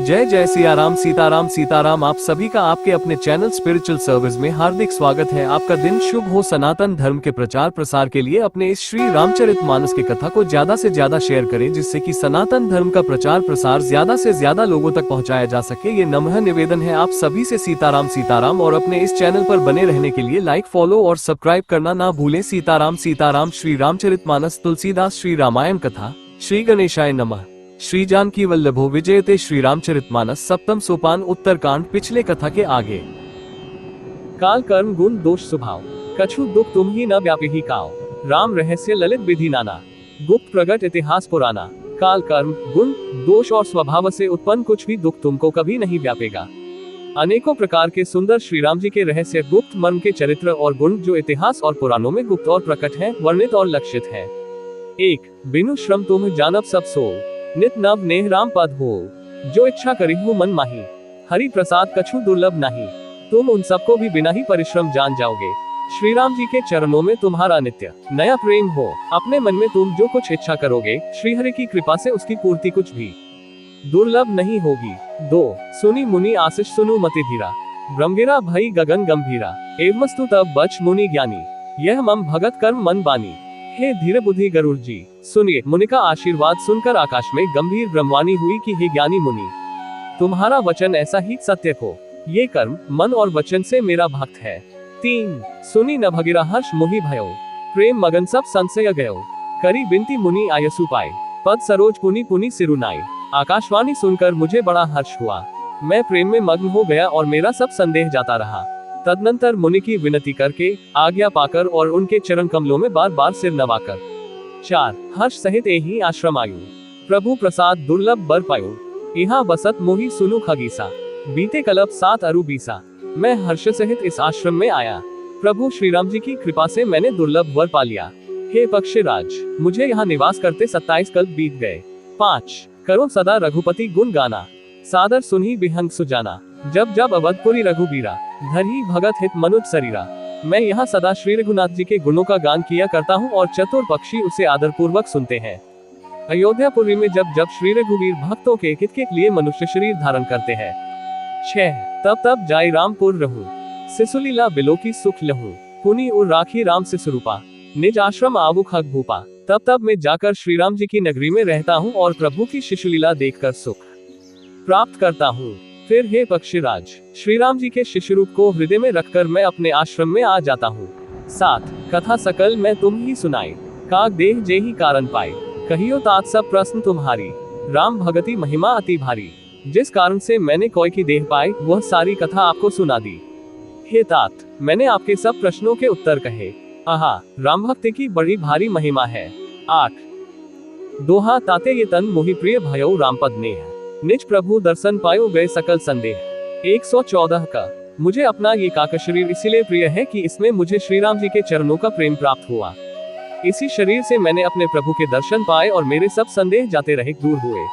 जय जय सियाराम सीताराम सीताराम। आप सभी का आपके अपने चैनल स्पिरिचुअल सर्विस में हार्दिक स्वागत है। आपका दिन शुभ हो। सनातन धर्म के प्रचार प्रसार के लिए अपने इस श्री रामचरितमानस की कथा को ज्यादा से ज्यादा शेयर करें, जिससे कि सनातन धर्म का प्रचार प्रसार ज्यादा से ज्यादा लोगों तक पहुंचाया जा सके। ये नम्र निवेदन है आप सभी से। सीताराम सीताराम। और अपने इस चैनल पर बने रहने के लिए लाइक, फॉलो और सब्सक्राइब करना ना भूलें। सीताराम सीताराम। श्री रामचरितमानस तुलसीदास श्री रामायण कथा। श्री गणेशाय नमः। श्री जानकी वल्लभो विजयते। श्री रामचरितमानस सप्तम सोपान उत्तरकांड। पिछले कथा के आगे। काल कर्म गुण दोष स्वभाव, कछु दुख तुम ही न व्यापी ही काओ। राम रहस्य ललित विधि नाना, गुप्त प्रगट इतिहास पुराना। काल कर्म गुण दोष और स्वभाव से उत्पन्न कुछ भी दुख तुमको कभी नहीं व्यापेगा। अनेकों प्रकार के सुंदर श्री राम जी के रहस्य, गुप्त मर्म के चरित्र और गुण जो इतिहास और पुराणों में गुप्त और प्रकट हैं, वर्णित और लक्षित हैं। 1 बिनु श्रम तुम जानब सब सो, नित नव नेह राम पद हो। जो इच्छा करिहु मन माही, हरि प्रसाद कछु दुर्लभ नहीं। तुम उन सबको भी बिना ही परिश्रम जान जाओगे। श्री राम जी के चरणों में तुम्हारा नित्य नया प्रेम हो। अपने मन में तुम जो कुछ इच्छा करोगे, श्री हरि की कृपा से उसकी पूर्ति कुछ भी दुर्लभ नहीं होगी। 2 सुनी मुनि आशीष सुनु मति धीरा, ब्रह्मगिरा भई गगन गंभीरा। एवमस्तु तब बच मुनि ज्ञानी, यह मम भगत कर्म मन बानी। हे धीर बुद्धि गरुड़ जी, सुनिए। मुनि का आशीर्वाद सुनकर आकाश में गंभीर ब्रह्मवाणी हुई कि हे ज्ञानी मुनि, तुम्हारा वचन ऐसा ही सत्य हो। ये कर्म मन और वचन से मेरा भक्त है। 3 सुनी न भगिरा हर्ष मोहि भयो, प्रेम मगन सब संशय गयो। करी बिनती मुनि आयसु पाए, पद सरोज पुनि पुनि सिरुनाई। आकाशवाणी सुनकर मुझे बड़ा हर्ष हुआ, मैं प्रेम में मग्न हो गया और मेरा सब संदेह जाता रहा। तदनंतर मुनि की विनती करके, आज्ञा पाकर और उनके चरण कमलों में बार बार सिर नवाकर 4 हर्ष सहित एहि आश्रम आयु, प्रभु प्रसाद दुर्लभ बर पायु। यहाँ बसत मोहि सुनु खगीसा, बीते कल्प 7 अरु बीसा। मैं हर्ष सहित इस आश्रम में आया, प्रभु श्री राम जी की कृपा से मैंने दुर्लभ वर पा लिया। हे पक्षीराज, मुझे यहाँ निवास करते 27 कल्प बीत गए। 5 करो सदा रघुपति गुण गाना, सादर सुनहि बिहंग सुजाना। जब जब अवधपुरी रघुबीरा, धरही भगत हित मनुज शरीरा। मैं यहाँ सदा श्री रघुनाथ जी के गुणों का गान किया करता हूँ और चतुर पक्षी उसे आदर पूर्वक सुनते हैं। अयोध्यापुरी में जब जब श्री रघुवीर भक्तों के हित के लिए मनुष्य शरीर धारण करते हैं। 6 तब तब जाय रामपुर रहूं, सिसुलीला बिलोकी सुख लहूं। पुनि उर राखी राम सिसुरूपा, निज आश्रम आवु खग भूपा। तब तब मैं जाकर श्री राम जी की नगरी में रहता हूँ और प्रभु की शिशुलीला देखकर सुख प्राप्त करता हूँ। फिर हे पक्षीराज, श्री राम जी के शिशु रूप को हृदय में रखकर मैं अपने आश्रम में आ जाता हूँ। 7 कथा सकल मैं तुम ही सुनाई, काग देह जे ही कारण पाए। कहियो तात सब प्रश्न तुम्हारी, राम भगति महिमा अति भारी। जिस कारण से मैंने कोई की देह पाई, वह सारी कथा आपको सुना दी। हे तात, मैंने आपके सब प्रश्नों के उत्तर कहे। आहा, राम भक्ति की बड़ी भारी महिमा है। 8 दोहा ताते ये तन मोहि प्रिय भयो राम पद नेह, निज प्रभु दर्शन पायो गए सकल संदेह। 114 का मुझे अपना ये काका शरीर इसीलिए प्रिय है कि इसमें मुझे श्री राम जी के चरणों का प्रेम प्राप्त हुआ। इसी शरीर से मैंने अपने प्रभु के दर्शन पाए और मेरे सब संदेह जाते रहे दूर हुए।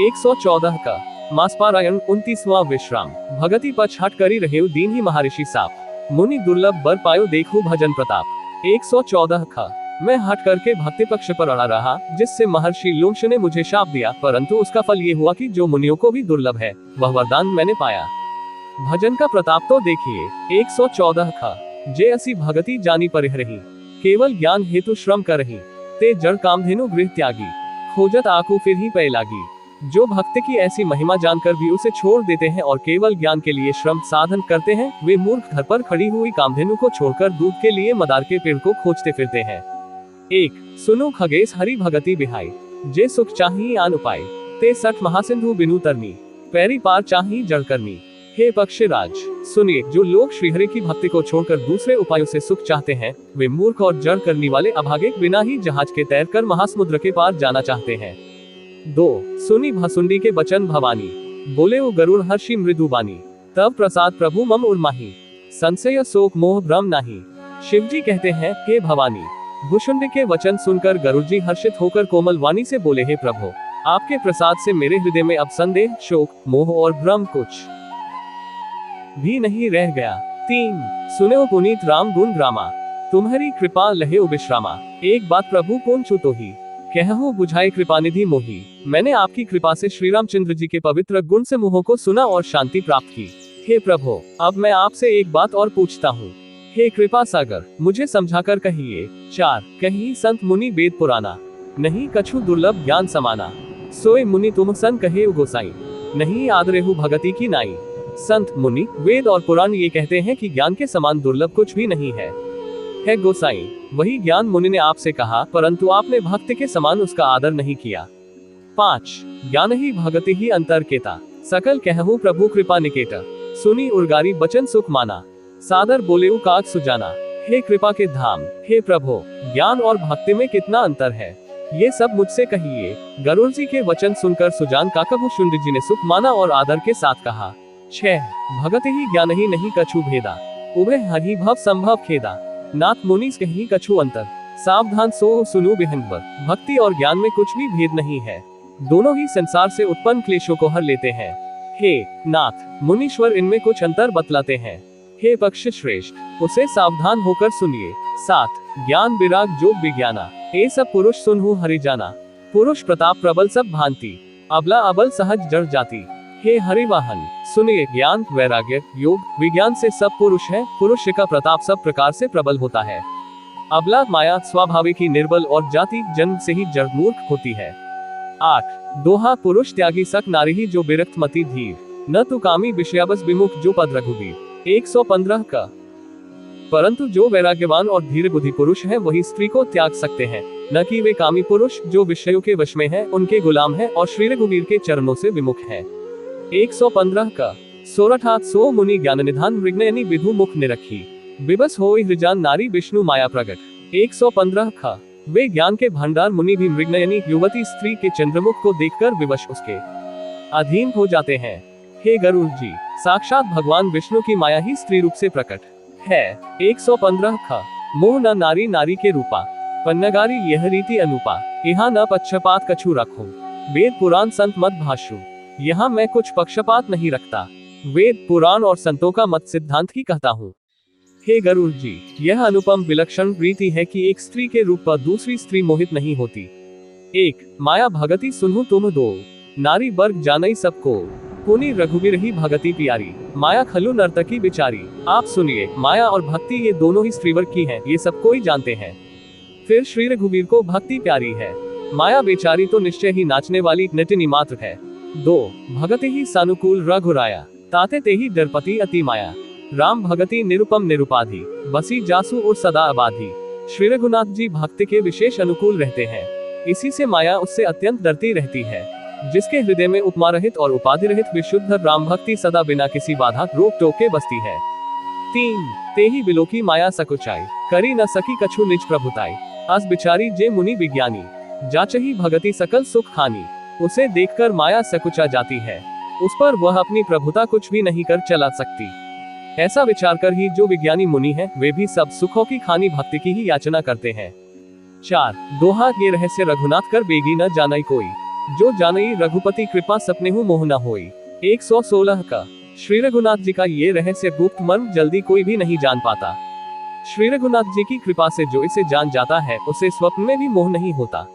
114 का मासपारायण 29वां विश्राम। भगति पछ हट करी रहे दीन ही महर्षि साप, मुनि दुर्लभ बर पायो देखो भजन प्रताप। 114 का मैं हट करके भक्ति पक्ष पर अड़ा रहा, जिससे महर्षि लुंश ने मुझे शाप दिया, परंतु उसका फल ये हुआ कि जो मुनियों को भी दुर्लभ है, वह वरदान मैंने पाया। भजन का प्रताप तो देखिए। 114 का जे असी भगति जानी परिहरही, केवल ज्ञान हेतु श्रम करही। ते जड़ कामधेनु गृह त्यागी, खोजत आकू फिर ही पै लागी। जो भक्त की ऐसी महिमा जानकर भी उसे छोड़ देते हैं और केवल ज्ञान के लिए श्रम साधन करते हैं, वे मूर्ख घर पर खड़ी हुई कामधेनु को छोड़कर दूध के लिए मदार के पेड़ को खोजते फिरते हैं। 1 सुनु खगेश हरि भगति बिहाई, जे सुख चाही आन उपाय। ते 60 महासिंधु बिनु तरनी, पैरी पार चाही जड़ करनी। हे पक्षीराज, सुनिए। जो लोग श्रीहरि की भक्ति को छोड़कर दूसरे उपायों से सुख चाहते हैं, वे मूर्ख और जड़ करनी वाले अभागे बिना ही जहाज के तैरकर महासमुद्र के पार जाना चाहते हैं। 2 सुनी भसुंडी के बचन भवानी, बोले ओ गरुड़ हर्षि मृदु बानी। तब प्रसाद प्रभु मम उर्माही, संशय शोक मोह भ्रम नाही। शिव जी कहते हैं, हे भवानी, भुषुंडी के वचन सुनकर गरुड़ जी हर्षित होकर कोमल वाणी से बोले, हे प्रभु, आपके प्रसाद से मेरे हृदय में अब संदेह, शोक, मोह और भ्रम कुछ भी नहीं रह गया। 3 सुनो पुनीत राम गुण ग्रामा, तुम्हारी कृपा लहे विश्रामा। एक बात प्रभु पूछूं तो ही, कहहु बुझाए कृपानिधि मोही, मैंने आपकी कृपा से श्री रामचंद्र जी के पवित्र गुण से मुहों को सुना और शांति प्राप्त की। हे प्रभु, अब मैं आपसे एक बात और पूछता हूँ। हे कृपा सागर, मुझे समझाकर कहिए। 4 कहीं संत मुनि वेद पुराना, नहीं कछु दुर्लभ ज्ञान समाना। सोए मुनि तुम सन कहे गोसाई, नहीं आदरेहु भगति की नाई। संत मुनि वेद और पुराण ये कहते हैं कि ज्ञान के समान दुर्लभ कुछ भी नहीं है गोसाई, वही ज्ञान मुनि ने आपसे कहा, परंतु आपने भक्त के समान उसका आदर नहीं किया। 5 ज्ञान ही भगति ही अंतर केता, सकल कहहु प्रभु कृपा निकेता। सुनी उर्गारी बचन सुख माना, सादर बोले काज सुजाना। हे कृपा के धाम, हे प्रभु, ज्ञान और भक्ति में कितना अंतर है, ये सब मुझसे कहिए। गरुड़ जी के वचन सुनकर सुजान काकभु शुंड जी ने सुख माना और आदर के साथ कहा। 6 भगत ही ज्ञान ही नहीं कछु भेदा, उभय हरि भव संभव खेदा। नाथ मुनि कहीं कछु अंतर, सावधान सो सुनो बिहंबर। भक्ति और ज्ञान में कुछ भी भेद नहीं है, दोनों ही संसार से उत्पन्न क्लेशों को हर लेते हैं। हे नाथ मुनीश्वर, इनमें कुछ अंतर बतलाते हैं। हे पक्ष श्रेष्ठ, उसे सावधान होकर सुनिए। 7 ज्ञान विराग जोग विज्ञाना, ए सब पुरुष सुनहु हरि जाना। पुरुष प्रताप प्रबल सब भांति, अबला अबल सहज जड़ जाति। हे हरिवाहन, सुनिए, ज्ञान वैराग्य योग विज्ञान से सब पुरुष है, पुरुष का प्रताप सब प्रकार से प्रबल होता है। अबला माया स्वाभाविक ही निर्बल और जाति जन्म से ही जड़ मूर्ख होती है। 8 दोहा पुरुष त्यागी सक नारी ही जो विरक्त मति धीर, न तो कामी विषयाबस विमुख जो पद रघुवीर। 115 का परंतु जो वैराग्यवान और धीर बुद्धि पुरुष है वही स्त्री को त्याग सकते हैं, न कि वे कामी पुरुष जो विषयों के वश में है, उनके गुलाम है और श्री रघुवीर के चरणों से विमुख है। 115 का सोरठात सो मुनि ज्ञान निधान मृगनयनी विधु मुख निरखी, विबस होई हृजान नारी विष्णु माया प्रगट। 115 का वे ज्ञान के भंडार मुनि भी मृगनयनी युवती स्त्री के चंद्रमुख को देखकर विवश उसके अधीन हो जाते हैं। हे गरुड़ जी, साक्षात भगवान विष्णु की माया ही स्त्री रूप से प्रकट है। 115 का मोह न नारी नारी के रूपा, पन्नगारी यह रीति अनुपा। यहाँ न पक्षपात कछु रखूं, वेद पुराण संत मत भाषु। यहाँ मैं कुछ पक्षपात नहीं रखता, वेद पुराण और संतों का मत सिद्धांत ही कहता हूँ। हे गरुड़ जी, यह अनुपम विलक्षण रीति है कि एक स्त्री के रूप पर दूसरी स्त्री मोहित नहीं होती। 1 माया भगति सुनहु तुम दो, नारी वर्ग जानई सबको। पुनि रघुवीर ही भगति प्यारी, माया खलु नर्तकी बिचारी। आप सुनिए, माया और भक्ति ये दोनों ही स्त्रीवर्ग की हैं, ये सब कोई जानते हैं। फिर श्री रघुवीर को भक्ति प्यारी है, माया बेचारी तो निश्चय ही नाचने वाली नटिनी मात्र है। 2 भगति ही सानुकूल रघुराया, ताते ते ही डरपति अति माया। राम भगति निरुपम निरुपाधि, बसी जासु और सदा आबाधी। श्री रघुनाथ जी भक्त के विशेष अनुकूल रहते हैं, इसी से माया उससे अत्यंत डरती रहती है। जिसके हृदय में उपमा रहित और उपाधि रहित विशुद्ध राम भक्ति सदा बिना किसी बाधा रोक टोक के बसती है। 3 ते ही बिलो की माया सकुचाई, करी न सकी कछु निज प्रभुताई। अस बिचारी जे मुनि विज्ञानी, जाचही भगति सकल सुख खानी। उसे देखकर माया सकुचा जाती है, उस पर वह अपनी प्रभुता कुछ भी नहीं कर चला सकती। ऐसा विचार कर ही जो विज्ञानी मुनि हैं, वे भी सब सुखों की खानी भक्ति की ही याचना करते हैं। 4 दोहा ये रहस्य रघुनाथ कर बेगी न जानई कोई, जो जानई रघुपति कृपा सपने हूँ मोह न होई। 116 का श्री रघुनाथ जी का ये रहस्य गुप्त मर्म जल्दी कोई भी नहीं जान पाता। श्री रघुनाथ जी की कृपा से जो इसे जान जाता है, उसे स्वप्न में भी मोह नहीं होता।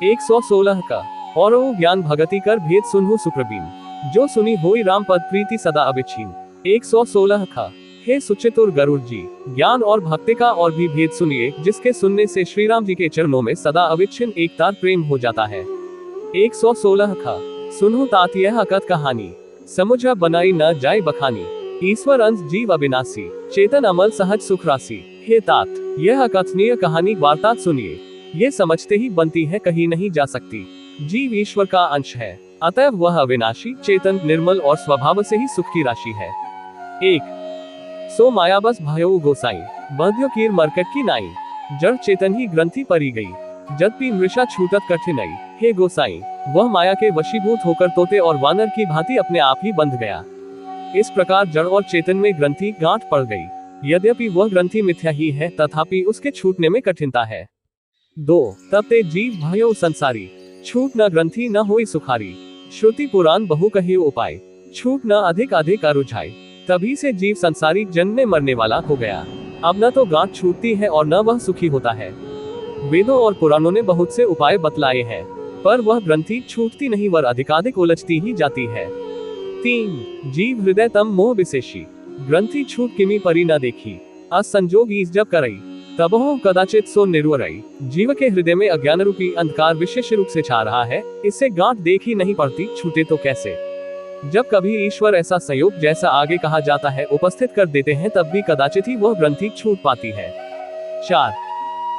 116 का और वो ज्ञान भगति कर भेद सुनहु सुप्रवीण, जो सुनी होई राम पद प्रीति सदा अविच्छिन्न। 116 का हे सुचितुर गरुड़ जी, ज्ञान और भक्ति का और भी भेद सुनिए, जिसके सुनने से श्री राम जी के चरणों में सदा अविच्छिन्न एक तार प्रेम हो जाता है। 116 का सुनहु तात यह अकथ कहानी, समुझा बनाई न जाय बखानी। ईश्वर अंश जीव अविनाशी, चेतन अमल सहज सुख राशि। हे तात, यह अकथनीय कहानी वार्ता सुनिए, ये समझते ही बनती है, कहीं नहीं जा सकती। जीव ईश्वर का अंश है, अतएव वह अविनाशी, चेतन, निर्मल और स्वभाव से ही सुख की राशि है। 1 सो माया बस भयो गोसाई, बंध्यो कीर मरकट की नाई। जड़ चेतन ही ग्रंथि परी गई, जदपि मृषा छूटत कठिनाई। हे गोसाई, वह माया के वशीभूत होकर तोते और वानर की भांति अपने आप ही बंध गया। इस प्रकार जड़ और चेतन में ग्रंथि गांठ पड़ गई। यद्यपि वह ग्रंथि मिथ्या ही है, तथापि उसके छूटने में कठिनता है। 2 तब ते जीव भयो संसारी, छूट न ग्रंथि न होई सुखारी। श्रुति पुराण बहु कही उपाय, छूट न अधिक अधिक अरुझाई। तभी से जीव संसारी जन्मने मरने वाला हो गया। अब न तो गांठ छूटती है और न वह सुखी होता है। वेदों और पुराणों ने बहुत से उपाय बतलाए हैं, पर वह ग्रंथि छूटती नहीं वर अधिकाधिक उलझती ही जाती है। 3 जीव हृदय तम मोह विशेषी, ग्रंथि छूट किमी परी न देखी, असंजोग ईस जब करई, तबहो कदाचित सो निर्वरई। जीव के हृदय में अज्ञान रूपी अंधकार विशेष रूप से छा रहा है, इससे गांठ देख ही नहीं पड़ती, छूटे तो कैसे। जब कभी ईश्वर ऐसा संयोग जैसा आगे कहा जाता है उपस्थित कर देते हैं, तब भी कदाचित ही वह ग्रंथि छूट पाती है। 4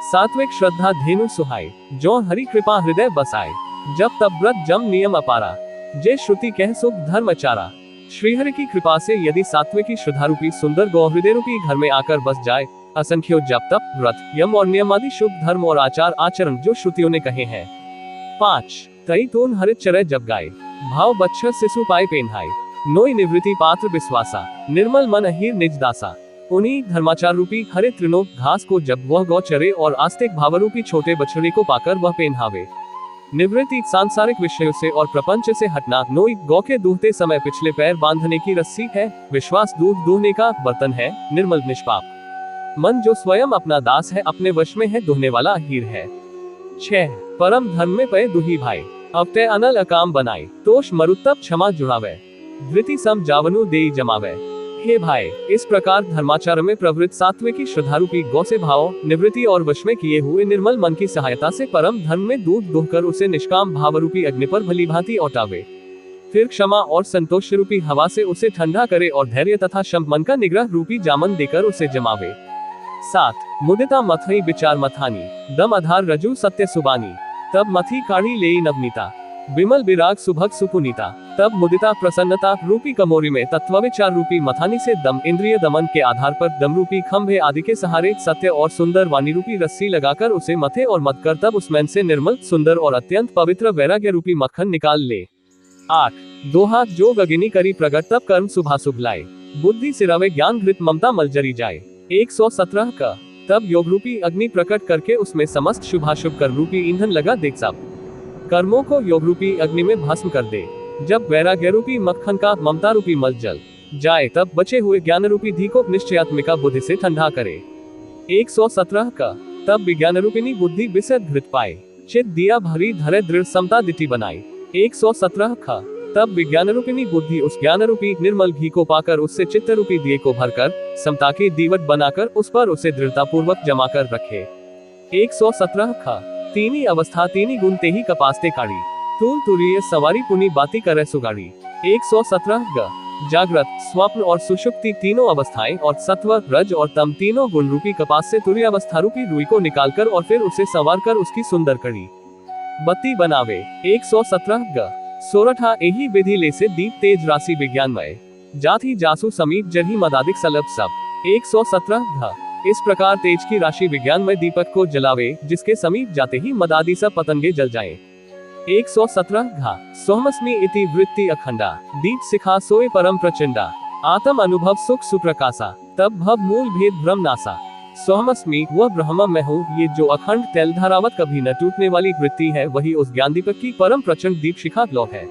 सात्विक श्रद्धा धेनु सुहाय, जो हरि कृपा हृदय बसाए, जब तब व्रत जम नियम अपारा, जे श्रुति कह सुख धर्म चारा। श्रीहरि की कृपा से यदि सात्विकी श्रद्धा रूपी सुंदर गौ हृदय रूपी घर में आकर बस जाए, असंख्यो जप तप व्रत यम और नियम आदि शुभ धर्म और आचार आचरण जो श्रुतियों ने कहे हैं। 5 तई तोन हरित चरय जब गाय, भाव बच्चर शिशु पाए पेन्हाय, नोई निवृत्ति पात्र विश्वासा, निर्मल मन अहीर निज दासा। उन्हीं धर्माचार रूपी हरित तृणों घास को जब वह गौ चरे और आस्तिक भावरूपी छोटे बछड़े को पाकर वह पेन्हावे। निवृत्ति सांसारिक विषयों से और प्रपंच से हटना, नोई गौ के दूहते समय पिछले पैर बांधने की रस्सी है, विश्वास दूध दूहने का बर्तन है, निर्मल निष्पाप मन जो स्वयं अपना दास है, अपने वश में है, दुहने वाला अहीर है। 6 परम धर्म में पय दुही भाई, अवतय अनल अकाम बनाए, तोष मरुत्तप क्षमा जुड़ावे, धृति सम जावनु देई जमावे। हे भाई, इस प्रकार धर्माचार में प्रवृत्त सात्विकी श्रद्धारूपी गौ से भाव निवृत्ति और वश में किए हुए निर्मल मन की सहायता से परम धर्म में दूध दुहकर उसे निष्काम भावरूपी अग्नि पर भलीभांति औटावे, फिर क्षमा और संतोष रूपी हवा से उसे ठंडा करे और धैर्य तथा शम मन का निग्रह रूपी जामन देकर उसे जमावे। 7 मुदिता मथई विचार मथानी, दम आधार रजू सत्य सुबानी, तब मथी काढ़ी लेई नवनीता, विमल विराग सुभग सुपुनीता। तब मुदिता प्रसन्नता रूपी कमोरी में तत्वविचार रूपी मथानी से दम इंद्रिय दमन के आधार पर दम रूपी खंभे आदि के सहारे सत्य और सुंदर वाणी रूपी रस्सी लगाकर उसे मथे और मत कर तब उसमें से निर्मल सुंदर और अत्यंत पवित्र वैराग्य रूपी मक्खन निकाल ले। 8 दोहा जोग अगिनी करी प्रगट तब कर्म शुभाशुभ लाए, बुद्धि सिरावे ज्ञान घृत ममता मलजरी जाए। 117 का तब योग रूपी अग्नि प्रकट करके उसमें समस्त शुभाशुभ कर्म रूपी ईंधन लगा देख, सब कर्मों को योग रूपी अग्नि में भस्म कर दे। जब वैराग्य रूपी मक्खन का ममता रूपी मल जल जाए, तब बचे हुए ज्ञान रूपी घी को निश्चयात्मिका बुद्धि से ठंडा करे। 117 का तब विज्ञान रूपिणी बुद्धि विशद घृत पाए, चित दिया भरी धरे दृढ़ समता दिटी बनाई। 117 का तब विज्ञान रूपिणी बुद्धि उस ज्ञान रूपी निर्मल घी को पाकर उससे चित्त रूपी दिए को भरकर समता की दीवट बनाकर उस पर उसे दृढ़ता पूर्वक जमा कर रखे। 117 का तीनी अवस्था तीनी गुण ते ही कपास्ते काढ़ी, तूल तुरीय सवारी पुनी बाती करे सुगाड़ी। 117 ग जागृत स्वप्न और सुषुप्ति तीनों अवस्थाएं और सत्व रज और तम तीनों गुण रूपी कपास से तुरीय अवस्था रूपी रुई को निकालकर और फिर उसे संवार कर उसकी सुंदर कड़ी बत्ती बनावे। 117 ग सोरठा एही विधि ले से दीप तेज राशि विज्ञानमय, जाति जासु समीप जरही मदादिक सलब सब। 117 घ इस प्रकार तेज की राशि विज्ञानमय दीपक को जलावे, जिसके समीप जाते ही मदादि सब पतंगे जल जाएं। 117 घा सोहमस्मी इति वृत्ति अखंडा, दीप सिखा सोए परम प्रचंडा, आत्म अनुभव सुख सुप्रकाशा, तब भव मूल भेद भ्रम नासा। सोहमस्मी वह ब्रह्म मैं हूँ, ये जो अखंड तेल धारावत कभी न टूटने वाली वृत्ति है, वही उस ज्ञान दीपक की परम प्रचंड दीप शिखा ग्लो है।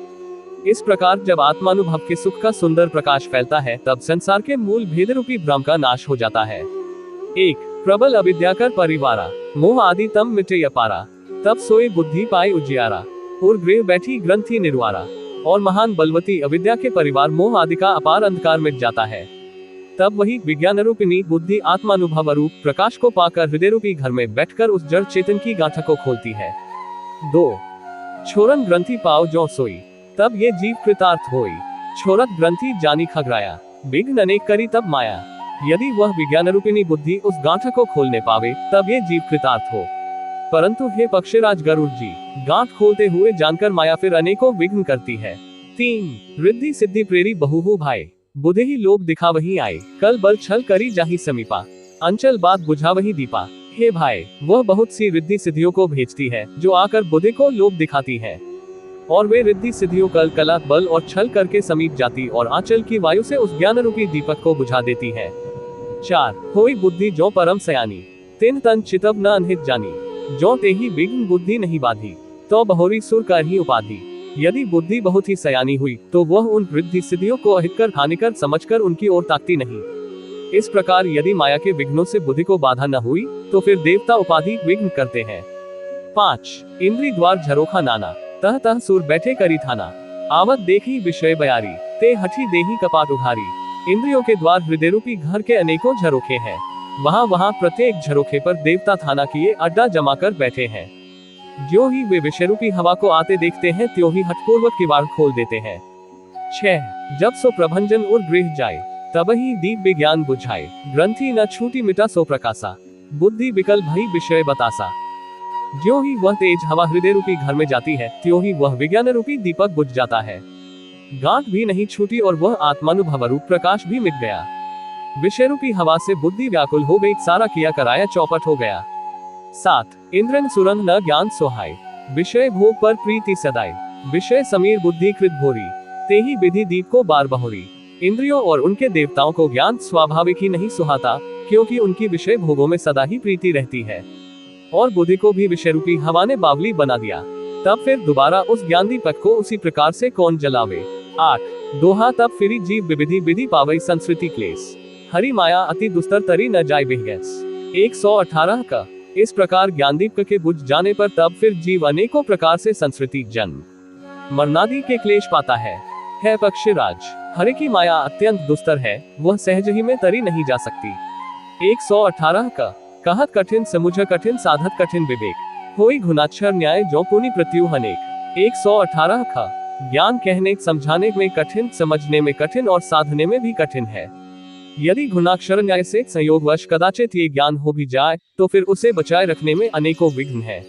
इस प्रकार जब आत्मानुभव के सुख का सुंदर प्रकाश फैलता है, तब संसार के मूल भेद रूपी भ्रम का नाश हो जाता है। 1 प्रबल अविद्या कर परिवारा, मोह आदि तम मिटे अपारा, तब सोए बुद्धि पाए उजियारा, और गृह बैठी ग्रंथि निर्वारा। और महान बलवती अविद्या के परिवार मोह आदि का अपार अंधकार मिट जाता है, तब वही विज्ञान रूपिणी बुद्धि आत्मानुभव रूप प्रकाश को पाकर हृदय रूपी घर में बैठकर उस जड़ चेतन की गांठ को खोलती है। 2 छोरन ग्रंथि पाओ जो सोई, तब ये जीव कृतार्थ होई, छोरत ग्रंथि जानी खगराया, विघ्न अनेक करी तब माया। यदि वह विज्ञान रूपिणी बुद्धि उस गांठ को खोलने पावे, तब ये जीव कृतार्थ हो। परंतु हे पक्षीराज गरुड़ जी, गांठ खोलते हुए जानकर माया फिर अनेकों विघ्न करती है। 3 रिद्धि सिद्धि प्रेरी बहुहु भाई, बुधे ही लोभ दिखा वही आए, कल बल छल करी जाही समीपा, अंचल बात बुझा वही दीपा। हे भाई, वह बहुत सी रिद्धि सिद्धियों को भेजती है, जो आकर बुधे को लोभ दिखाती है, और वे रिद्धि सिद्धियों कल कला बल और छल करके समीप जाती और आंचल की वायु से उस ज्ञान रूपी दीपक को बुझा देती है। 4 होई बुद्धि जो परम सयानी, तिन तन चितब न अनहित जानी, जो ते ही विघ्न बुद्धि नहीं बाधी, तो बहोरी सुर कर ही उपाधि। यदि बुद्धि बहुत ही सयानी हुई, तो वह उन रिद्धि सिद्धियों को अहित कर हानिकर समझकर उनकी ओर ताकती नहीं। इस प्रकार यदि माया के विघ्नों से बुद्धि को बाधा न हुई तो फिर देवता उपाधि विघ्न करते हैं। 5 इंद्री द्वार झरोखा नाना, तह तह सुर बैठे करी थाना, आवत देखी विषय बयारी, ते हठी देही कपाट उघारी। इंद्रियों के द्वार हृदय रूपी घर के अनेकों झरोखे हैं। वहाँ वहाँ प्रत्येक झरोखे पर देवता थाना किए अड्डा जमा कर बैठे हैं। ज्यों ही वे विषय रूपी हवा को आते देखते हैं त्यों ही हठपूर्वक किवाड़ खोल देते हैं। 6 जब सो प्रभंजन उर गृह जाए, तब ही दीप विज्ञान बुझाए, ग्रंथि न छूटी मिटा सो प्रकाशा, बुद्धि विकल भई विषय बतासा। ज्यों ही वह तेज हवा हृदय रूपी घर में जाती है त्यों ही वह विज्ञान रूपी दीपक बुझ जाता है। गांठ भी नहीं छूटी और वह आत्मानुभव रूप प्रकाश भी मिट गया। विषय रूपी हवा से बुद्धि व्याकुल हो गई, सारा किया कराया चौपट हो गया। 7 इंद्रन सुरन न ज्ञान सोहाय, विषय भोग पर प्रीति सदाई, विषय समीर बुद्धि कृत भोरी, ते ही विधि दीप को बार बहोरी। इंद्रियों और उनके देवताओं को ज्ञान स्वाभाविक ही नहीं सुहाता, क्योंकि उनकी विषय भोगों में सदा ही प्रीति रहती है, और बुद्धि को भी विषय रूपी हवा ने बावली बना दिया। तब फिर दोबारा उस ज्ञान दीपक को उसी प्रकार से कौन जलावे। 8 दोहा तब फिरी जीव विविधि विधि पावई संस्कृति क्लेश, हरि माया अति दुस्तर तरी न जाय बिहगैस। 118 का इस प्रकार ज्ञानदीप के बुझ जाने पर तब फिर जीव अनेकों प्रकार से संस्कृति जन्म मरणादि के क्लेश पाता है पक्षीराज, हरि की माया अत्यंत दुस्तर है, वह सहज ही में तरी नहीं जा सकती। 118 का कहत कठिन समुझ कठिन साधत कठिन विवेक, होई घुनाक्षर न्याय जो पुनि प्रत्युह अनेक। 118 का ज्ञान कहने समझाने में कठिन, समझने में कठिन और साधने में भी कठिन है। यदि गुणाक्षर न्याय से संयोगवश कदाचित ये ज्ञान हो भी जाए तो फिर उसे बचाए रखने में अनेकों विघ्न है।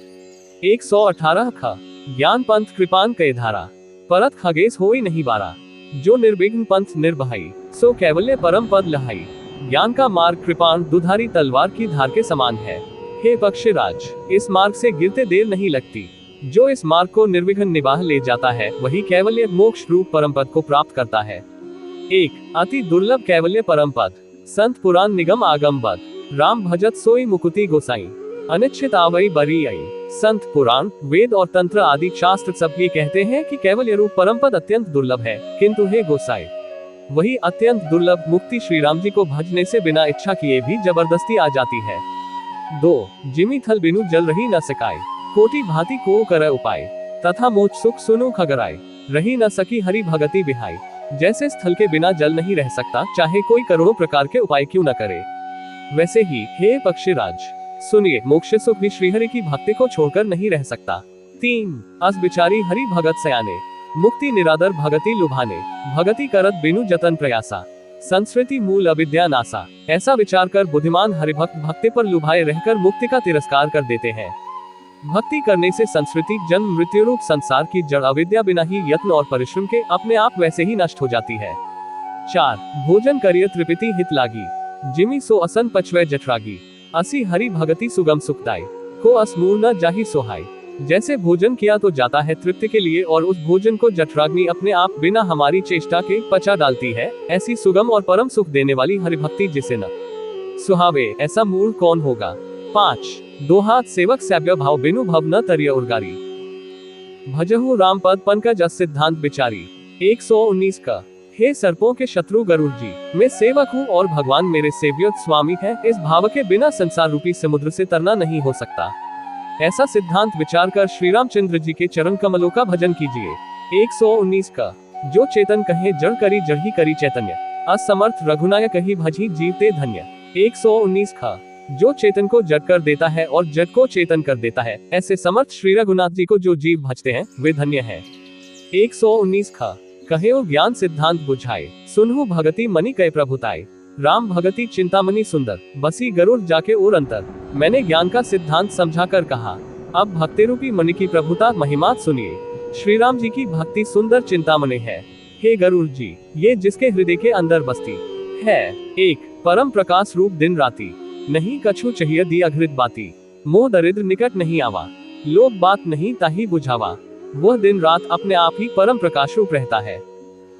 118 का ज्ञान पंथ कृपान कय धारा, परत खगेश होई नहीं बारा, जो निर्विघ्न पंथ निर्भई, सो कैवल्य परम पद लहाई। ज्ञान का मार्ग कृपान दुधारी तलवार की धार के समान है। हे पक्षीराज, इस मार्ग से गिरते देर नहीं लगती। जो इस मार्ग को निर्विघ्न निबाह ले जाता है वही कैवल्य मोक्ष रूप परम पद को प्राप्त करता है। 1 अति दुर्लभ कैवल्य परम पद, संत पुराण निगम आगम बद, राम भजत सोई मुकुति गोसाई, अनिश्चित आवई बरी आई। संत पुराण, वेद और तंत्र आदि शास्त्र सब ये कहते हैं कि कैवल्य रूप परम पद अत्यंत दुर्लभ है, किंतु हे गोसाई, वही अत्यंत दुर्लभ मुक्ति श्री राम जी को भजने से बिना इच्छा किए भी जबरदस्ती आ जाती है। 2 जिमी थल बिनु जल रही न सकाय, कोटि भांति को कर उपाय, तथा मोच सुख सुनु खगराय, रही न सकी हरि भगति बिहाई। जैसे स्थल के बिना जल नहीं रह सकता, चाहे कोई करोड़ों प्रकार के उपाय क्यों न करे, वैसे ही हे पक्षीराज सुनिए, मोक्ष सुख भी श्रीहरि की भक्ति को छोड़कर नहीं रह सकता। 3 अस बिचारी हरि भगत सयाने, मुक्ति निरादर भगति लुभाने, भगति करत बिनु जतन प्रयासा, संस्कृति मूल अविद्या नासा। ऐसा विचार कर बुद्धिमान हरिभक्त भक्ति पर लुभाए रहकर मुक्ति का तिरस्कार कर देते हैं। भक्ति करने से संस्कृति जन्म मृत्यु रूप संसार की जड़ अविद्या बिना ही यत्न और परिश्रम के अपने आप वैसे ही नष्ट हो जाती है। 4 भोजन करिय त्रिपिति हित लागी, जिमी सो असन पचवै जठरागी, असी हरि भगति सुगम सुखदाई, को असमूर न जाहि सोहाई। जैसे भोजन किया तो जाता है तृप्ति के लिए और उस भोजन को जठराग्नि अपने आप बिना हमारी चेष्टा के पचा डालती है, ऐसी सुगम और परम सुख देने वाली हरिभक्ति जिसे न सुहावे, ऐसा मूढ़ कौन होगा। 5 दोहा सेवक सैव्य भाव बिनु भव न तरिय उर्गारी, भजहु राम पद पंकज अस सिद्धांत बिचारी। 119 का हे सर्पों के शत्रु गरुड़ जी, मैं सेवक हूँ और भगवान मेरे सेव्य स्वामी है, इस भाव के बिना संसार रूपी समुद्र से तरना नहीं हो सकता। ऐसा सिद्धांत विचार कर श्री रामचंद्र जी के चरण कमलों का भजन कीजिए। 119 का जो चेतन कहे जड़ करी जड़ ही करी चैतन्य, असमर्थ रघुनायक ही भजी जीवते धन्य। 119 का जो चेतन को जड़ कर देता है और जड़ को चेतन कर देता है, ऐसे समर्थ श्री रघुनाथ जी को जो जीव भजते हैं वे धन्य हैं। 119 का कहे ओ ज्ञान सिद्धांत बुझाए, सुनहु भगति मनि कय प्रभुताई, राम भगति चिंतामणि सुंदर, बसी गरुड़ जाके और अंतर। मैंने ज्ञान का सिद्धांत समझा कर कहा, अब भक्ति रूपी मणि की प्रभुता महिमा सुनिए। श्री राम जी की भक्ति सुंदर चिंतामणि है। हे गरुड़ जी, ये जिसके हृदय के अंदर बसती है। 1 परम प्रकाश रूप दिन राती, नहीं कछु चाहिए दी अघृत बाती, मोह दरिद्र निकट नहीं आवा, लोभ बात नहीं ताही बुझावा। वह दिन रात अपने आप ही परम प्रकाश रूप रहता है,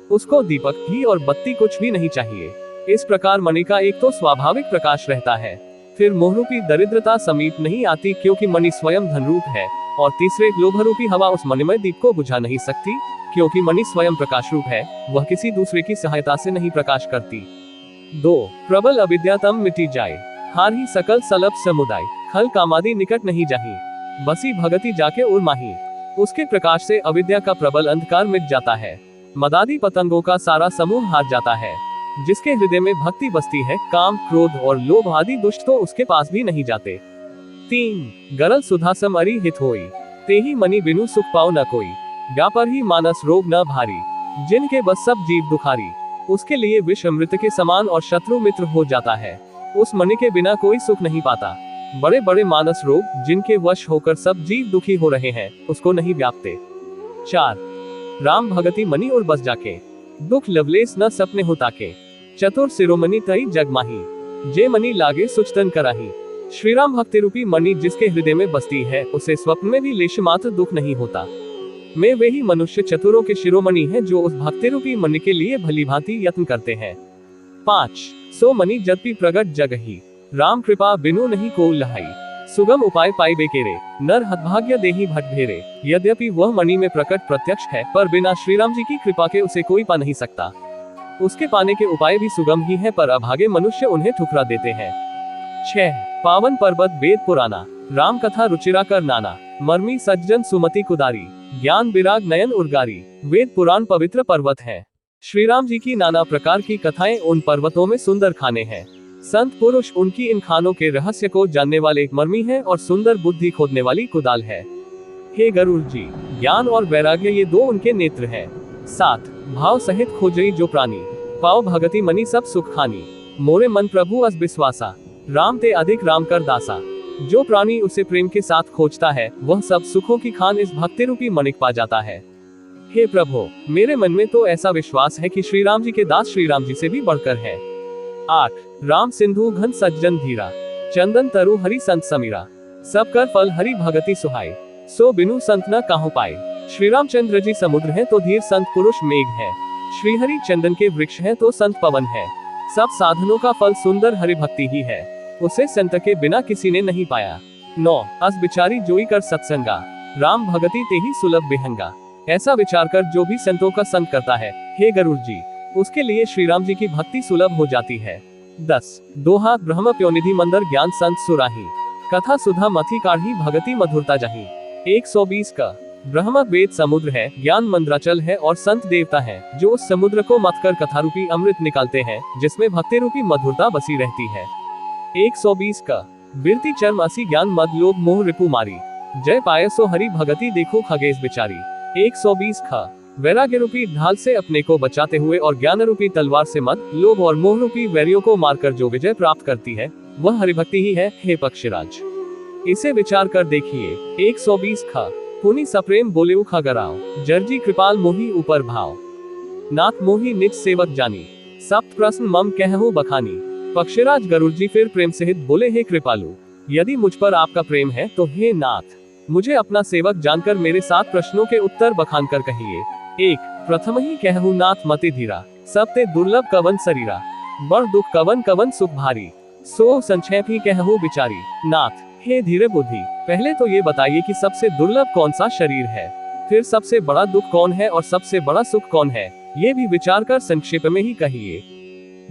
उसको दीपक घी और बत्ती कुछ भी नहीं चाहिए। इस प्रकार मणि का एक तो स्वाभाविक प्रकाश रहता है, फिर मोहरूपी दरिद्रता समीप नहीं आती क्योंकि मणि स्वयं धनरूप है, और तीसरे लोभरूपी हवा उस मणिमय दीप को बुझा नहीं सकती क्योंकि मणि स्वयं प्रकाश रूप है, वह किसी दूसरे की सहायता से नहीं प्रकाश करती। 2 प्रबल अविद्या तम मिटी जाए, हार ही सकल सलभ समुदाय, खल कामादि निकट नहीं जाही, बसी भगति जाके उर माही। उसके प्रकाश से अविद्या का प्रबल अंधकार मिट जाता है, मदादी पतंगों का सारा समूह हार जाता है। जिसके हृदय में भक्ति बसती है, काम क्रोध और लोभ आदि दुष्ट तो उसके पास भी नहीं जाते। 3 गरल सुधा सम अरि हित होई, तेहि मनि बिनु सुख पाओ न कोई, व्यापर ही मानस रोग न भारी, जिनके बस सब जीव दुखारी। उसके लिए विष अमृत के समान और शत्रु मित्र हो जाता है। उस मणि के बिना कोई सुख नहीं पाता। बड़े बड़े मानस रोग, जिनके वश होकर सब जीव दुखी हो रहे हैं, उसको नहीं व्यापते। 4 राम भगति मणि और बस जाके, दुख लवलेस न सपने हो ताके, चतुर सिरोमणि तई जगमाही, जे मणि लागे सुचतन कराही। श्री राम भक्ति रूपी मणि जिसके हृदय में बसती है, उसे स्वप्न में भी लेश मात्र दुख नहीं होता। मैं वे ही मनुष्य चतुरों के शिरोमणि हैं जो उस भक्ति रूपी मणि के लिए भली भांति यत्न करते हैं। 5 सो मणि जदपि प्रगट जगही, राम कृपा बिनु नहीं को लहाई, सुगम उपाय पाई बेकेरे, नर हतभाग्य देही भट भेरे। यद्यपि वह मणि में प्रकट प्रत्यक्ष है, पर बिना श्री राम जी की कृपा के उसे कोई पा नहीं सकता। उसके पाने के उपाय भी सुगम ही है, पर अभागे मनुष्य उन्हें ठुकरा देते हैं। 6 पावन पर्वत वेद पुराना, राम कथा रुचिरा कर नाना, मर्मी सज्जन सुमति कुदारी, ज्ञान विराग नयन उर्गारी। वेद पुराण पवित्र पर्वत है। श्री राम जी की नाना प्रकार की कथाएं उन पर्वतों में सुंदर खाने हैं। संत पुरुष उनकी इन खानों के रहस्य को जानने वाले एक मर्मी है और सुंदर बुद्धि खोदने वाली कुदाल है। हे गरुड़ जी, ज्ञान और वैराग्य ये दो उनके नेत्र हैं। 7 भाव सहित खोजई जो प्राणी, पाओ भगति मनि सब सुख खानी, मोरे मन प्रभु अस विश्वासा, राम ते अधिक राम कर दासा। जो प्राणी उसे प्रेम के साथ खोजता है, वह सब सुखों की खान इस भक्ति रूपी मणिक पा जाता है। हे प्रभु, मेरे मन में तो ऐसा विश्वास है कि श्री राम जी के दास श्री राम जी से भी बढ़कर है। 8 राम सिंधु घन सज्जन धीरा, चंदन तरु हरि संत समीरा, सब कर फल हरि भगति सुहाई, सो बिनु संत न काहू पाए। श्री रामचंद्र जी समुद्र हैं तो धीर संत पुरुष मेघ है, श्री हरि चंदन के वृक्ष हैं तो संत पवन है। सब साधनों का फल सुंदर हरि भक्ति ही है, उसे संत के बिना किसी ने नहीं पाया। 9 अस विचारी जोई कर सत्संगा, राम भगति ते ही सुलभ बेहंगा। ऐसा विचार कर जो भी संतों का संग करता है, हे गरुड़ जी, उसके लिए श्री राम जी की भक्ति सुलभ हो जाती है। 10 दोहा ब्रह्म प्योनिधि मंदर ज्ञान संत सुराही, कथा सुधा मथी काढ़ी भगति मधुरता जाही। 120 का ब्रह्म वेद समुद्र है, ज्ञान मंद्राचल है और संत देवता है, जो उस समुद्र को मथकर कथा रूपी अमृत निकालते हैं, जिसमें भक्ति रूपी मधुरता बसी रहती है। 120 का बिरती चर्म असी ज्ञान मद लोभ मोह रिपु मारी, जय पाय सो हरि भगति देखो खगेश बिचारी। 120 खा वैराग्य रूपी ढाल से अपने को बचाते हुए और ज्ञान रूपी तलवार से मद लोभ और मोह रूपी वैरियों को मारकर जो विजय प्राप्त करती है, वह हरिभक्ति ही है। हे पक्षीराज, इसे विचार कर देखिए। 120 खा पुनि सप्रेम बोले खगराव, जर्जी कृपाल मोही ऊपर भाव, नाथ मोही निज सेवक जानी, सप्त प्रश्न मम कहु बखानी। पक्षीराज गरुड़ जी फिर प्रेम सहित बोले, हे कृपालु, यदि मुझ पर आपका प्रेम है तो हे नाथ, मुझे अपना सेवक जानकर मेरे 7 प्रश्नों के उत्तर बखान कर कहिए। 1 प्रथम ही कहु नाथ मति धीरा, सबते दुर्लभ कवन शरीरा, बड़ दुख कवन कवन सुख भारी, सो संक्षेप ही कहु बिचारी। नाथ, हे धीरे बुद्धि, पहले तो ये बताइए कि सबसे दुर्लभ कौन सा शरीर है, फिर सबसे बड़ा दुख कौन है और सबसे बड़ा सुख कौन है, ये भी विचार कर संक्षेप में ही कहिए।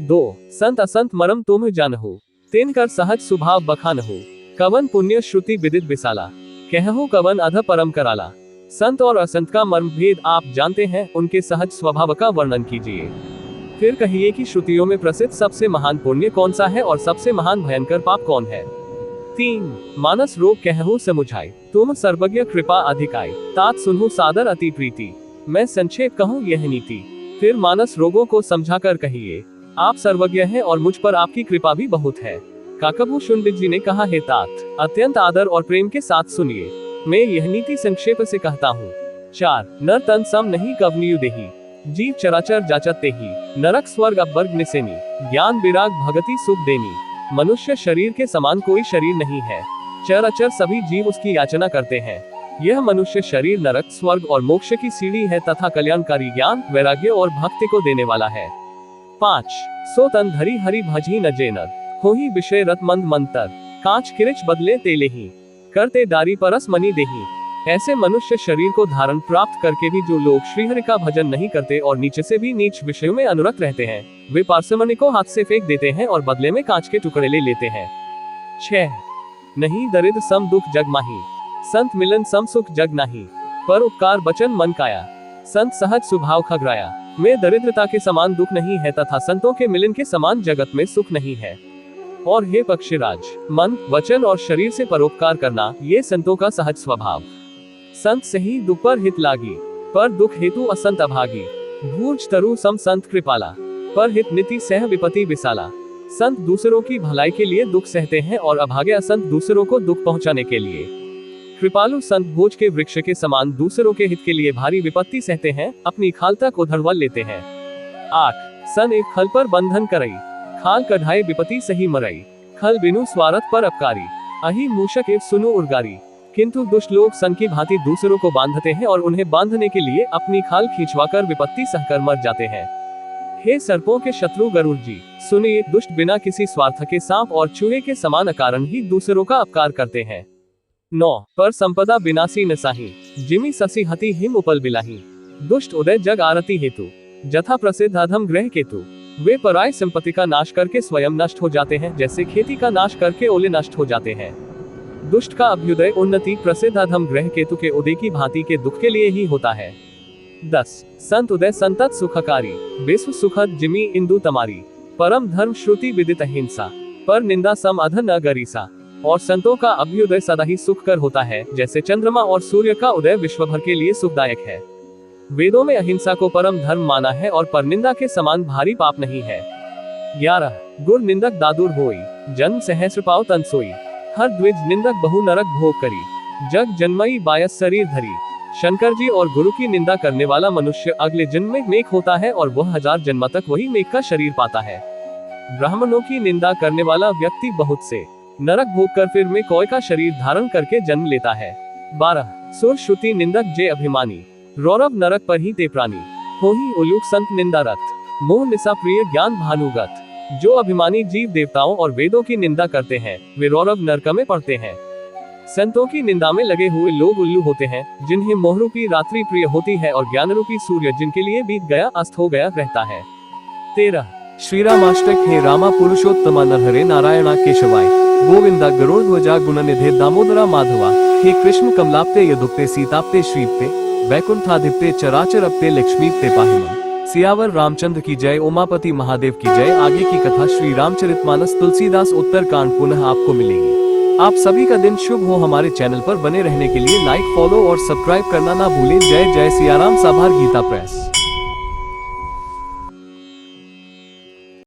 2 संत असंत मरम तुम जानहु, तिन कर सहज स्वभाव बखानहु, कवन पुण्य श्रुति विदित विसाला, कहहु कवन अध परम कराला। संत और असंत का मर्म भेद आप जानते हैं, उनके सहज स्वभाव का वर्णन कीजिए। फिर कहिए कि श्रुतियों में प्रसिद्ध सबसे महान पुण्य कौन सा है और सबसे महान भयंकर पाप कौन है। 3 मानस रोग कहहु समुझाई, तुम सर्वज्ञ कृपा अधिकाई, तात सुनहु सादर अति प्रीति, मैं संक्षेप कहूँ यह नीति। फिर मानस रोगों को समझाकर कहिए, आप सर्वज्ञ हैं और मुझ पर आपकी कृपा भी बहुत है। काकभू शुंडिक जी ने कहा, हे तात, अत्यंत आदर और प्रेम के साथ सुनिए, मैं यह नीति संक्षेप से कहता हूँ। 4 नर तन सम नहीं कवनियु देही, जीव चराचर जाचत तेही, नरक स्वर्ग अपवर्ग निसेनी, ज्ञान विराग भगति सुख देनी। मनुष्य शरीर के समान कोई शरीर नहीं है, चराचर सभी जीव उसकी याचना करते हैं। यह मनुष्य शरीर नरक स्वर्ग और मोक्ष की सीढ़ी है तथा कल्याणकारी ज्ञान वैराग्य और भक्ति को देने वाला है। 5 सो तन धरी हरि भजी न जेनर, होही विषय रत मंद मंतर, कांच किरिच बदले तेले ही, करते डारी परस मनी देही। ऐसे मनुष्य शरीर को धारण प्राप्त करके भी जो लोग श्रीहरि का भजन नहीं करते और नीचे से भी नीच विषयों में अनुरक्त रहते हैं, वे पार्समणि को हाथ से फेंक देते हैं और बदले में कांच के टुकड़े ले लेते हैं। 6 नहीं दरिद्र सम दुख जग माही, संत मिलन सम सुख जग नाही, पर उपकार बचन मन काया, संत सहज स्वभाव खगराया। में दरिद्रता के समान दुख नहीं है तथा संतों के मिलन के समान जगत में सुख नहीं है। और हे पक्षीराज, मन, वचन और शरीर से परोपकार करना ये संतों का सहज स्वभाव। संत से ही दुख पर हित लागी, पर दुख हेतु असंत अभागी। भूज तरु सम संत कृपाला, पर हित नीति सह विपत्ति विसाला। संत दूसरों की भलाई के लिए दुख सहते हैं और अभागे असंत दूसरों को दुख पहुंचाने के लिए। कृपालु संत भोज के वृक्ष के समान दूसरों के हित के लिए भारी विपत्ति सहते हैं, अपनी खाल तक उधड़वल लेते हैं। 8 सन एक खल पर बंधन करई, खाल कढ़ाई विपत्ति सही मरई। खल बिनु स्वार्थ पर अपकारी, अहि मूषक एव सुनु उर्गारी। किंतु दुष्ट लोग सन की भांति दूसरों को बांधते हैं और उन्हें बांधने के लिए अपनी खाल खींचवाकर विपत्ति सहकर मर जाते हैं। हे सर्पों के शत्रु गरुड़ जी, सुनिए, दुष्ट बिना किसी स्वार्थ के सांप और चूहे के समान अकारण ही दूसरों का अपकार करते हैं। 9 पर संपदा विनाशी न साही, जिमी ससी हति हिम उपल बिलाही। दुष्ट उदय जग आरती हेतु, जथा प्रसिद्ध अधम ग्रह केतु। वे पराय संपत्ति का नाश करके स्वयं नष्ट हो जाते हैं, जैसे खेती का नाश करके ओले नष्ट हो जाते हैं। दुष्ट का अभ्युदय उन्नति प्रसिद्ध अधम ग्रह केतु के उदय की भांति के दुख के लिए ही होता है। 10 संत उदय संतत सुखकारी, विश्व सुखद जिमी इंदु तमारी। परम धर्म श्रुति विदित अहिंसा, पर निंदा सम अध न गरीसा। और संतों का अभ्युदय सदा ही सुख कर होता है, जैसे चंद्रमा और सूर्य का उदय विश्व भर के लिए सुखदायक है। वेदों में अहिंसा को परम धर्म माना है और परनिंदा के समान भारी पाप नहीं है। 11 गुर निंदक दादुर होई, जन्म सहस्र पाव तन सोई। हर द्विज निंदक बहु नरक भोग करी, जग जन्मई बायस शरीर धरी। शंकर जी और गुरु की निंदा करने वाला मनुष्य अगले जन्म में मेघ होता है और वह 1000 जन्म तक वही मेघ का शरीर पाता है। ब्राह्मणों की निंदा करने वाला व्यक्ति बहुत से नरक भोग कर फिर में कोय का शरीर धारण करके जन्म लेता है। 12 सुर श्रुति निंदक जे अभिमानी, रौरव नरक पर ही ते प्राणी। हो ही उलूक संत निंदारत, मोह निशा प्रिय ज्ञान भानुगत। जो अभिमानी जीव देवताओं और वेदों की निंदा करते हैं, वे रौरव नरक में पड़ते हैं। संतों की निंदा में लगे हुए लोग उल्लू होते हैं, जिन्हें मोहरूपी रात्रि प्रिय होती है और ज्ञानरूपी सूर्य जिनके लिए बीत गया अस्त हो गया रहता है। 13 श्री रामाष्टक। हे रामा पुरुषोत्तमा नरहरे नारायणा केशवाय, गोविंदा गरुड़ध्वजा गुणनिधे दामोदरा माधवा। हे कृष्ण कमलाप्ते यदुक्ते सीताप्ते श्रीप्ते, वैकुंठाधिप्ते चराचरप्ते लक्ष्मीप्ते पाहिमन। सियावर रामचंद्र की जय, उमापति महादेव की जय। आगे की कथा श्री रामचरितमानस तुलसीदास उत्तरकांड पुनः आपको मिलेगी। आप सभी का दिन शुभ हो। हमारे चैनल पर बने रहने के लिए लाइक, फॉलो और सब्सक्राइब करना ना भूलें। जय जय सियाराम। साभार गीता प्रेस।